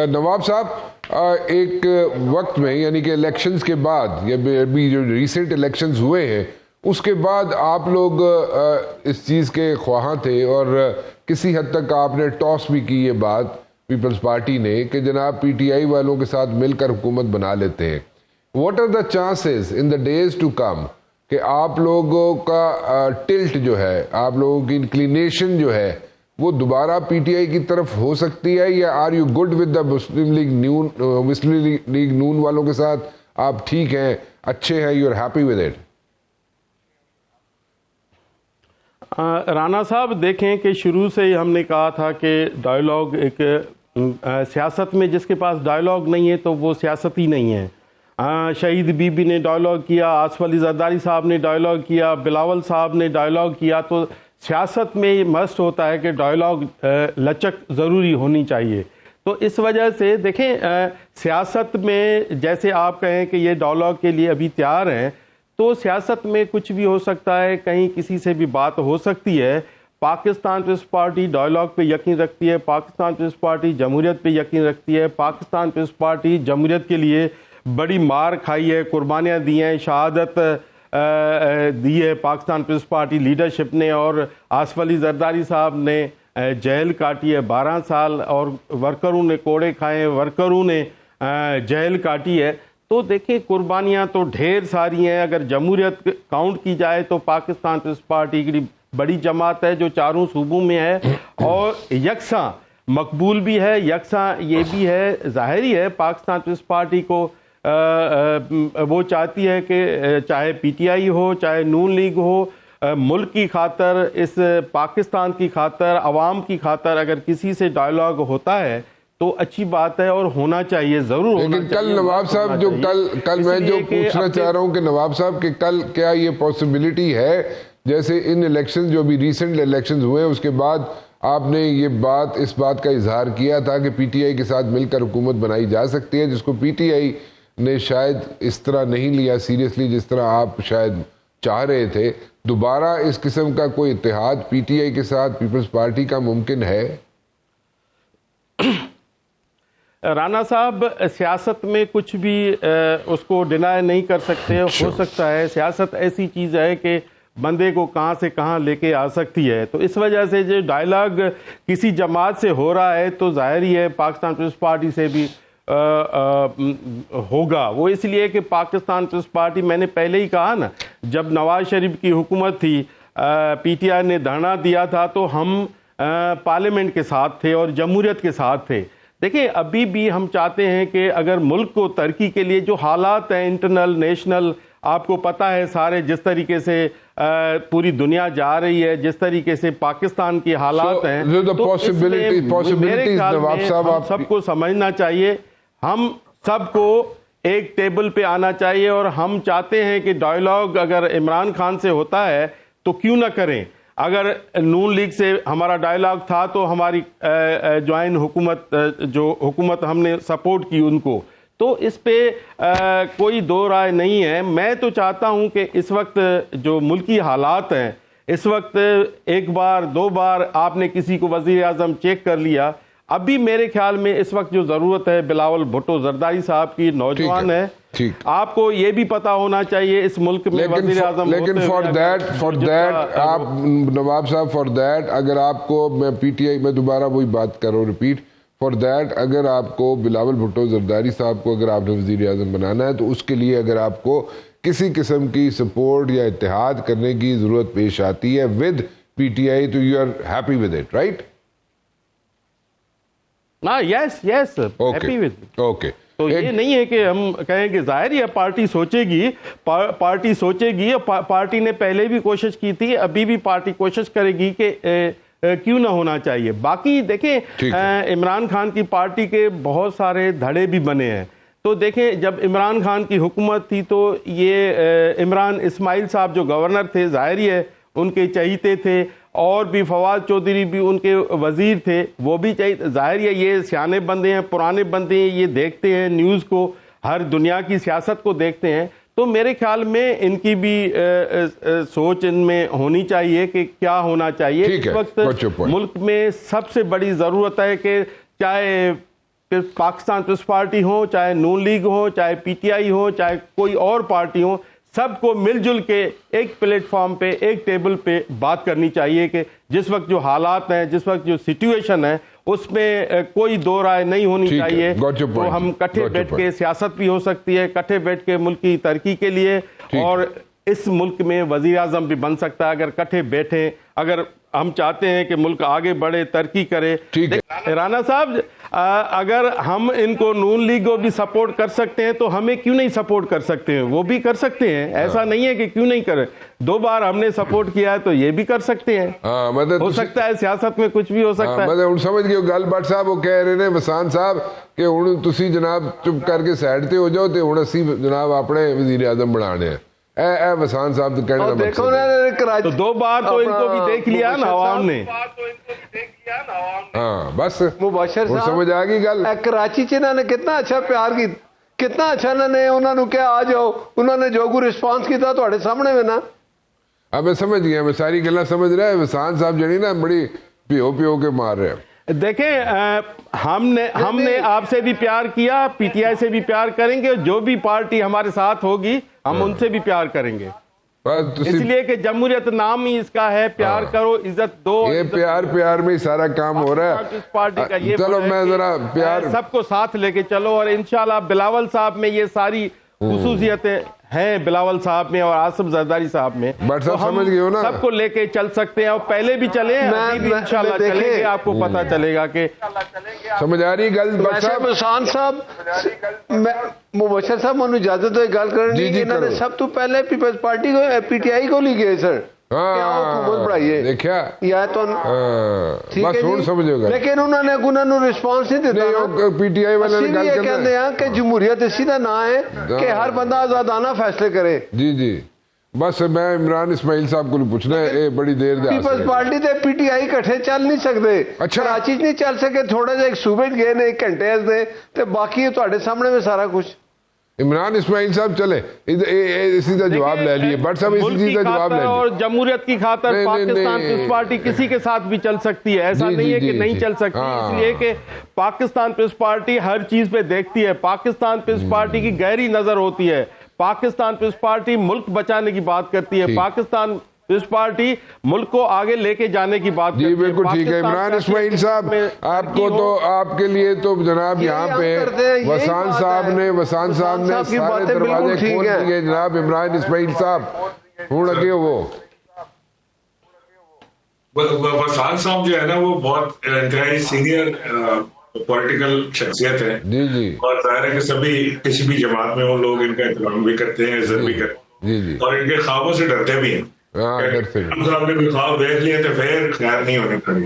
نواب صاحب، ایک وقت میں یعنی کہ الیکشنز کے بعد یا ابھی جو ریسنٹ الیکشنز ہوئے ہیں اس کے بعد آپ لوگ اس چیز کے خواہاں تھے اور کسی حد تک آپ نے ٹاس بھی کی یہ بات پیپلز پارٹی نے کہ جناب پی ٹی آئی والوں کے ساتھ مل کر حکومت بنا لیتے ہیں. What are the chances in the days to come کہ آپ لوگوں کا ٹلٹ جو ہے، آپ لوگوں کی انکلینیشن جو ہے وہ دوبارہ پی ٹی آئی کی طرف ہو سکتی ہے، یا are you good with the Muslim League Noon والوں کے ساتھ؟ آپ ٹھیک ہیں، اچھے ہیں، you are happy with it? Rana صاحب دیکھیں کہ شروع سے ہی ہم نے کہا تھا کہ ڈائیلاگ ایک سیاست میں جس کے پاس ڈائیلاگ نہیں ہے تو وہ سیاست ہی نہیں ہے. شہید بی بی نے ڈائیلاگ کیا، آصف علی زرداری صاحب نے ڈائیلاگ کیا، بلاول صاحب نے ڈائیلاگ کیا. تو سیاست میں یہ مسٹ ہوتا ہے کہ ڈائیلاگ لچک ضروری ہونی چاہیے. تو اس وجہ سے دیکھیں سیاست میں جیسے آپ کہیں کہ یہ ڈائیلاگ کے لیے ابھی تیار ہیں، تو سیاست میں کچھ بھی ہو سکتا ہے، کہیں کسی سے بھی بات ہو سکتی ہے. پاکستان پیپلز پارٹی ڈائیلاگ پہ یقین رکھتی ہے، پاکستان پیپلز پارٹی جمہوریت پہ یقین رکھتی ہے. پاکستان پیپلز پارٹی جمہوریت کے لیے بڑی مار کھائی ہے، قربانیاں دی ہیں، شہادت دی ہے پاکستان پیپلز پارٹی لیڈرشپ نے، اور آصف علی زرداری صاحب نے جیل کاٹی ہے 12 سال، اور ورکروں نے کوڑے کھائے ہیں، ورکروں نے جیل کاٹی ہے. تو دیکھیں قربانیاں تو ڈھیر ساری ہیں. اگر جمہوریت کاؤنٹ کی جائے تو پاکستان پیپلز پارٹی کی بڑی جماعت ہے جو چاروں صوبوں میں ہے، اور یکساں مقبول بھی ہے، یکساں یہ بھی ہے. ظاہری ہے پاکستان پیپلز پارٹی کو وہ چاہتی ہے کہ چاہے پی ٹی آئی ہو، چاہے نون لیگ ہو، ملک کی خاطر، اس پاکستان کی خاطر، عوام کی خاطر اگر کسی سے ڈائیلاگ ہوتا ہے تو اچھی بات ہے اور ہونا چاہیے، ضرور ہونا چاہیے. لیکن کل نواب صاحب جو کل میں جو پوچھنا چاہ رہا ہوں کہ نواب صاحب کہ کل کیا یہ پاسبلٹی ہے جیسے ان الیکشن جو بھی ریسنٹ الیکشنز ہوئے اس کے بعد آپ نے یہ اس بات کا اظہار کیا تھا کہ پی ٹی آئی کے ساتھ مل کر حکومت بنائی جا سکتی ہے، جس کو پی ٹی آئی نے شاید اس طرح نہیں لیا سیریسلی جس طرح آپ شاید چاہ رہے تھے. دوبارہ اس قسم کا کوئی اتحاد پی ٹی آئی کے ساتھ پیپلز پارٹی کا ممکن ہے؟ رانا صاحب سیاست میں کچھ بھی اس کو ڈینائی نہیں کر سکتے. ہو سکتا ہے سیاست ایسی چیز ہے کہ بندے کو کہاں سے کہاں لے کے آ سکتی ہے. تو اس وجہ سے جو ڈائیلاگ کسی جماعت سے ہو رہا ہے تو ظاہر ہی ہے پاکستان پیپلز پارٹی سے بھی ہوگا. وہ اس لیے کہ پاکستان پیپلز پارٹی، میں نے پہلے ہی کہا نا، جب نواز شریف کی حکومت تھی، پی ٹی آئی نے دھرنا دیا تھا تو ہم پارلیمنٹ کے ساتھ تھے اور جمہوریت کے ساتھ تھے. دیکھیں ابھی بھی ہم چاہتے ہیں کہ اگر ملک کو ترقی کے لیے جو حالات ہیں انٹرنل نیشنل، آپ کو پتہ ہے سارے جس طریقے سے پوری دنیا جا رہی ہے، جس طریقے سے پاکستان کی حالات ہیں، تو اس میں میرے خیال میں ہم سب کو سمجھنا چاہیے، ہم سب کو ایک ٹیبل پہ آنا چاہیے. اور ہم چاہتے ہیں کہ ڈائیلاگ اگر عمران خان سے ہوتا ہے تو کیوں نہ کریں. اگر نون لیگ سے ہمارا ڈائیلاگ تھا تو ہماری جوائن حکومت، جو حکومت ہم نے سپورٹ کی ان کو، تو اس پہ کوئی دو رائے نہیں ہے. میں تو چاہتا ہوں کہ اس وقت جو ملکی حالات ہیں، اس وقت ایک بار دو بار آپ نے کسی کو وزیر اعظم چیک کر لیا. ابھی میرے خیال میں اس وقت جو ضرورت ہے بلاول بھٹو زرداری صاحب کی، نوجوان ہے، آپ کو یہ بھی پتا ہونا چاہیے اس ملک میں وزیر اعظم. لیکن فار دیٹ آپ نواب صاحب، فار دیٹ اگر آپ کو، میں پی ٹی آئی میں دوبارہ وہی بات کر رہا ہوں ریپیٹ، فار دیٹ اگر آپ کو بلاول بھٹو زرداری صاحب کو اگر آپ نے وزیر اعظم بنانا ہے تو اس کے لیے اگر آپ کو کسی قسم کی سپورٹ یا اتحاد کرنے کی ضرورت پیش آتی ہے ود پی ٹی آئی تو you are happy with it, right? Yes happy with. Okay. تو یہ نہیں ہے کہ ہم کہیں کہ ظاہر ہے پارٹی سوچے گی، پارٹی نے پہلے بھی کوشش کی تھی، ابھی بھی پارٹی کوشش کرے گی کہ کیوں نہ ہونا چاہیے. باقی دیکھیں عمران خان کی پارٹی کے بہت سارے دھڑے بھی بنے ہیں. تو دیکھیں جب عمران خان کی حکومت تھی تو یہ عمران اسماعیل صاحب جو گورنر تھے، ظاہر ہے ان کے چہیتے تھے، اور بھی فواد چودھری بھی ان کے وزیر تھے، وہ بھی چاہیے. ظاہر ہے یہ سیانے بندے ہیں، پرانے بندے ہیں، یہ دیکھتے ہیں نیوز کو، ہر دنیا کی سیاست کو دیکھتے ہیں. تو میرے خیال میں ان کی بھی سوچ ان میں ہونی چاہیے کہ کیا ہونا چاہیے. اس وقت ملک میں سب سے بڑی ضرورت ہے کہ چاہے پاکستان پیپلز پارٹی ہو, چاہے نون لیگ ہو, چاہے پی ٹی آئی ہو, چاہے کوئی اور پارٹی ہو, سب کو مل جل کے ایک پلیٹ فارم پہ, ایک ٹیبل پہ بات کرنی چاہیے کہ جس وقت جو حالات ہیں, جس وقت جو سچویشن ہے, اس میں کوئی دو رائے نہیں ہونی چاہیے. تو ہم کٹھے بیٹھ کے, سیاست بھی ہو سکتی ہے کٹھے بیٹھ کے ملک کی ترقی کے لیے, اور اس ملک میں وزیر اعظم بھی بن سکتا ہے اگر کٹھے بیٹھیں. اگر ہم چاہتے ہیں کہ ملک آگے بڑھے, ترقی کرے. رانا صاحب, اگر ہم ان کو نون لیگ کو بھی سپورٹ کر سکتے ہیں تو ہمیں کیوں نہیں سپورٹ کر سکتے ہیں؟ وہ بھی کر سکتے ہیں, ایسا نہیں ہے کہ کیوں نہیں کریں. 2 بار ہم نے سپورٹ کیا ہے تو یہ بھی کر سکتے ہیں. ہو سکتا ہے سیاست میں کچھ بھی ہو سکتا ہے. میں سمجھ گیا گل بٹ صاحب وہ کہہ رہے ہیں وسان صاحب کہ ہن تسی جناب چپ کر کے سائڈ تے ہو جاؤ تے ہن اسی جناب اپنے وزیر اعظم بنانے ہیں. اے وسان صاحب تو کہنے کا مقصد تو 2 بار تو ان کو بھی دیکھ لیا نا عوام نے. ہاں بس مبشر صاحب سمجھ آ گئی گل. کراچی چ انہوں نے کتنا اچھا پیار کی, کتنا اچھا انہوں نے کیا آ جاؤ, انہوں نے جو کوئی رسپانس کیتا تھوڑے سامنے میں نا. اب میں سمجھ گیا, میں ساری گلاں سمجھ رہا ہے. وسان صاحب جڑی نا بڑی پیو کے مار رہے ہیں. دیکھیں ہم نے آپ سے بھی پیار کیا, پی ٹی آئی سے بھی پیار کریں گے, جو بھی پارٹی ہمارے ساتھ ہوگی ہم ان سے بھی پیار کریں گے. اس لیے کہ جمہوریت نام ہی اس کا ہے, پیار کرو, عزت دو. یہ پیار میں ہی سارا کام ہو رہا ہے. اس پارٹی کا یہ چلو میں ذرا پیار سب کو ساتھ لے کے چلو, اور انشاءاللہ بلاول صاحب میں یہ ساری خصوصیتیں ہیں, بلاول صاحب میں اور آصف زرداری صاحب میں, بٹ صاحب سمجھ گئے ہو نا, سب کو لے کے چل سکتے ہیں. اور پہلے بھی چلے ہیں, ابھی بھی انشاءاللہ چلیں گے. آپ کو پتہ چلے گا کہ سمجھ آ رہی گل. بٹ صاحب وسان صاحب, مبشر صاحب مجھے اجازت ہے گل کرنے کی. انہوں نے سب تو پہلے پیپلز پارٹی کو, پی ٹی آئی کو لی گئے سر, حکومت بڑھائیے دیکھا یا تو بس ہوں سمجھو گا. لیکن انہوں نے رسپانس نہیں دیتا. پی ٹی آئی والے یہ کہتے ہیں کہ جمہوریت اسی کا نام ہے کہ ہر بندہ آزادانہ فیصلے کرے. جی بس میں عمران اسماعیل صاحب کو پوچھنا ہے, اے بڑی دیر دے پیپلز پارٹی تے پی ٹی آئی کٹھے چل نہیں سکتے. کراچی نہیں چل سکے, تھوڑا جا ایک صوبے گئے نے 1 گھنٹے دے, تے باقی تواڈے سامنے میں سارا کچھ. عمران اسماعیل صاحب چلے اسی کا جواب لے لیے. بٹ صاحب اسی چیز کا جواب لے لیے. اور جمہوریت کی خاطر پاکستان پیپلز پارٹی کسی کے ساتھ بھی چل سکتی ہے, ایسا نہیں ہے کہ نہیں چل سکتی. اس لیے کہ پاکستان پیپلز پارٹی ہر چیز پہ دیکھتی ہے. پاکستان پیپلز پارٹی کی گہری نظر ہوتی ہے. پاکستان پیپلز پارٹی ملک بچانے کی بات کرتی ہے. پاکستان پیپلز پارٹی ملک کو آگے لے کے جانے کی بات کرتی ہے. جی بالکل ٹھیک ہے. عمران اسماعیل صاحب, آپ کو تو آپ کے لیے تو جناب یہاں پہ وسان صاحب نے سارے دروازے کھول دیے. جناب عمران اسماعیل صاحب ہوں لگے وہ وسان صاحب جو ہے نا وہ بہت انتہائی سینئر پولیٹیکل شخصیت ہے. جی اور ظاہر ہے کہ سبھی کسی بھی جماعت میں وہ لوگ ان کا احترام بھی کرتے ہیں, عزت بھی کرتے ہیں, اور ان کے خوابوں سے ڈرتے بھی ہیں. صاحب نے کوئی خواب دیکھ لیے تو پھر خیر نہیں ہونے پڑی.